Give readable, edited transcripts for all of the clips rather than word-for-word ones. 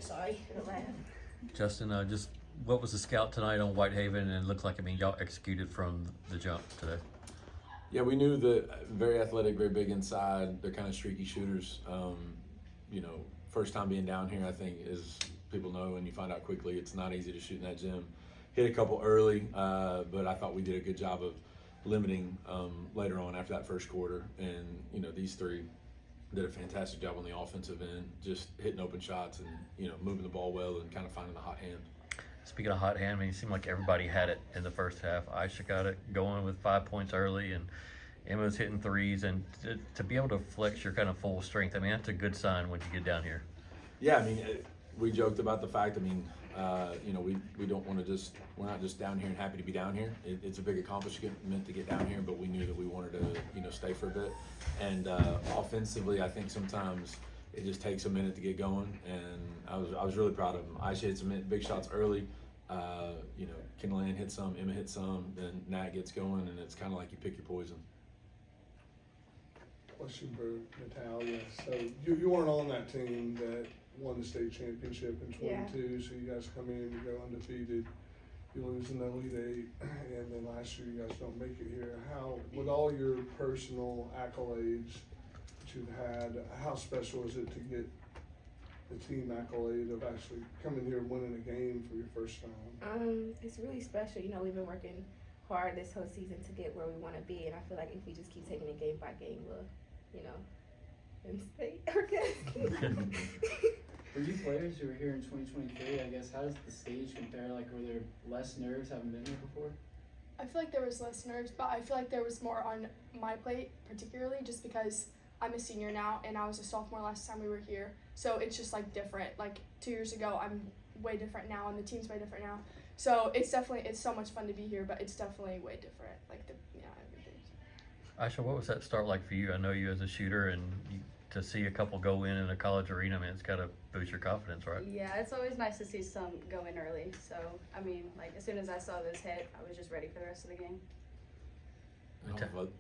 sorry. Justin, just what was the scout tonight on Whitehaven? And it looked like, y'all executed from the jump today. Yeah, we knew that very athletic, very big inside. They're kind of streaky shooters. First time being down here, I think, as people know, and you find out quickly, it's not easy to shoot in that gym. Hit a couple early, but I thought we did a good job of limiting later on after that first quarter. And, these three did a fantastic job on the offensive end, just hitting open shots and, moving the ball well and kind of finding the hot hand. Speaking of hot hand, it seemed like everybody had it in the first half. Aisha got it going with 5 points early, and Emma was hitting threes. And to be able to flex your kind of full strength, that's a good sign when you get down here. Yeah, we joked about the fact, we don't want to we're not just down here and happy to be down here. It's a big accomplishment to get down here, but we knew that we wanted to, stay for a bit. And offensively, I think sometimes it just takes a minute to get going, and I was really proud of them. Aisha hit some big shots early. Kendall hit some, Emma hit some, then Nat gets going, and it's kind of like you pick your poison. Question for Natalya. So you weren't on that team that won the state championship in 22, yeah. So you guys come in, you go undefeated, you lose in the Elite Eight, and then last year you guys don't make it here. How, with all your personal accolades that you've had, how special is it to get the team accolade of actually coming here and winning a game for your first time? It's really special. We've been working hard this whole season to get where we want to be, and I feel like if we just keep taking it game by game, we'll, in state, okay. For you players who were here in 2023, I guess, how does the stage compare? Like, were there less nerves having been here before? I feel like there was less nerves, but I feel like there was more on my plate, particularly just because I'm a senior now and I was a sophomore last time we were here. So it's just like different. Like 2 years ago, I'm way different now and the team's way different now. So it's so much fun to be here, but it's definitely way different. Like everything. Aisha, what was that start like for you? I know you as a shooter, and to see a couple go in a college arena, it's got to boost your confidence, right? Yeah, it's always nice to see some go in early. So, as soon as I saw this hit, I was just ready for the rest of the game.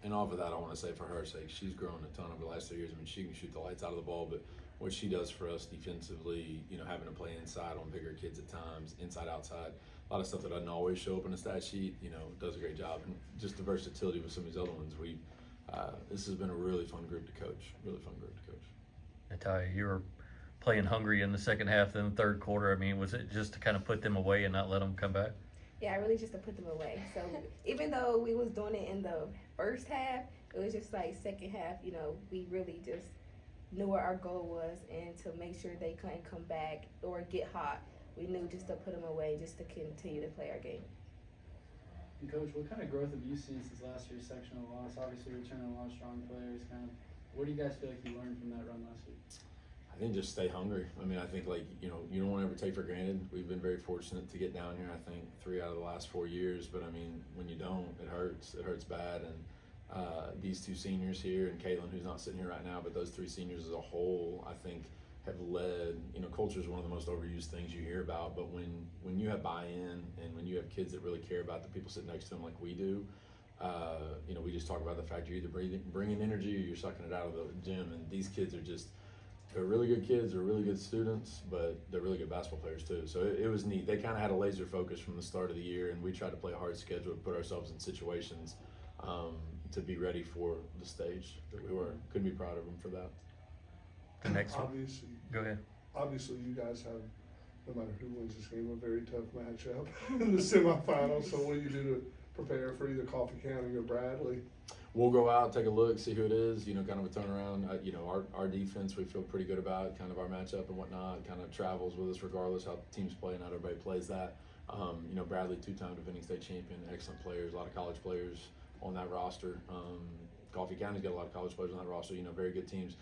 And off of that, I want to say for her sake, she's grown a ton over the last 3 years. She can shoot the lights out of the ball, but what she does for us defensively, having to play inside on bigger kids at times, inside, outside, a lot of stuff that doesn't always show up in the stat sheet, does a great job. And just the versatility with some of these other ones, this has been a really fun group to coach, Natalya, you were playing hungry in the second half, then the third quarter. Was it just to kind of put them away and not let them come back? Yeah, really just to put them away. So even though we was doing it in the first half, it was just like second half, we really just knew what our goal was, and to make sure they couldn't come back or get hot, we knew just to put them away, just to continue to play our game. And Coach, what kind of growth have you seen since last year's sectional loss? Obviously, returning a lot of strong players. What do you guys feel like you learned from that run last week? I think just stay hungry. I think you don't want to ever take for granted. We've been very fortunate to get down here, I think 3 out of the last 4 years, but when you don't, it hurts bad. And these two seniors here, and Caitlin, who's not sitting here right now, but those 3 seniors as a whole, I think have led, culture is one of the most overused things you hear about, but when you have buy-in and when you have kids that really care about the people sitting next to them like we do, we just talk about the fact you're either bringing energy or you're sucking it out of the gym, and these kids are they're really good kids, they're really good students, but they're really good basketball players too. So it was neat. They kind of had a laser focus from the start of the year, and we tried to play a hard schedule to put ourselves in situations to be ready for the stage that we were. Couldn't be proud of them for that. The next one. Go ahead. Obviously, you guys have, no matter who wins this game, a very tough matchup in the semifinals. So what do you do to prepare for either Coffee County or Bradley? We'll go out, take a look, see who it is, kind of a turnaround. Our defense, we feel pretty good about, kind of our matchup and whatnot, kind of travels with us regardless how teams play and how everybody plays that. Bradley, 2-time defending state champion, excellent players, a lot of college players on that roster. Coffee County's got a lot of college players on that roster, very good teams.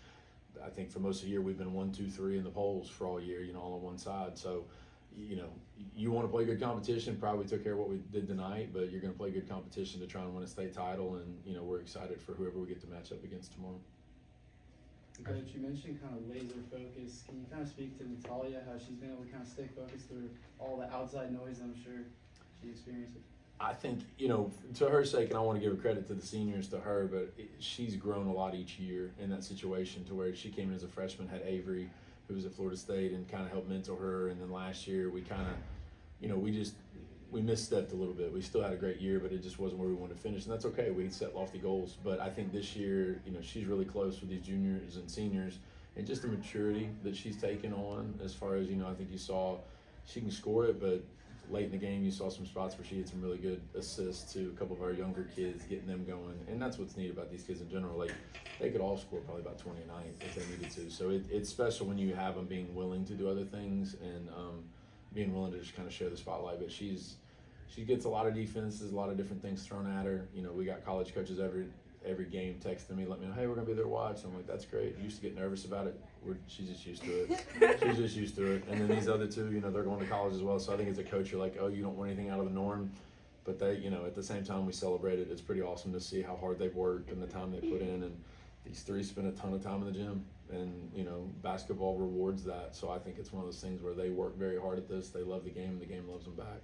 I think for most of the year, we've been 1, 2, 3 in the polls for all year, all on one side. So, you want to play good competition. Probably took care of what we did tonight, but you're going to play good competition to try and win a state title. And, we're excited for whoever we get to match up against tomorrow. Coach, you mentioned kind of laser focus. Can you kind of speak to Natalya, how she's been able to kind of stay focused through all the outside noise I'm sure she experiences? I think, to her sake, and I want to give credit to the seniors, to her, but she's grown a lot each year in that situation to where she came in as a freshman, had Avery, who was at Florida State and kind of helped mentor her. And then last year we kind of, we misstepped a little bit. We still had a great year, but it just wasn't where we wanted to finish, and that's okay. We set lofty goals, but I think this year, she's really close with these juniors and seniors, and just the maturity that she's taken on as far as, I think you saw she can score it, but late in the game you saw some spots where she had some really good assists to a couple of our younger kids, getting them going, and that's what's neat about these kids in general. Like, they could all score probably about 20 a night if they needed to, so it's special when you have them being willing to do other things and being willing to just kind of share the spotlight. But she gets a lot of defenses, a lot of different things thrown at her. We got college coaches every game texting me, let me know, hey, we're gonna be there to watch. I'm like, that's great. Used to get nervous about it. She's just used to it. She's just used to it. And then these other two, they're going to college as well. So I think as a coach, you're like, oh, you don't want anything out of the norm. But they, at the same time we celebrate it. It's pretty awesome to see how hard they've worked and the time they put in. And these three spend a ton of time in the gym, and basketball rewards that. So I think it's one of those things where they work very hard at this. They love the game, and the game loves them back.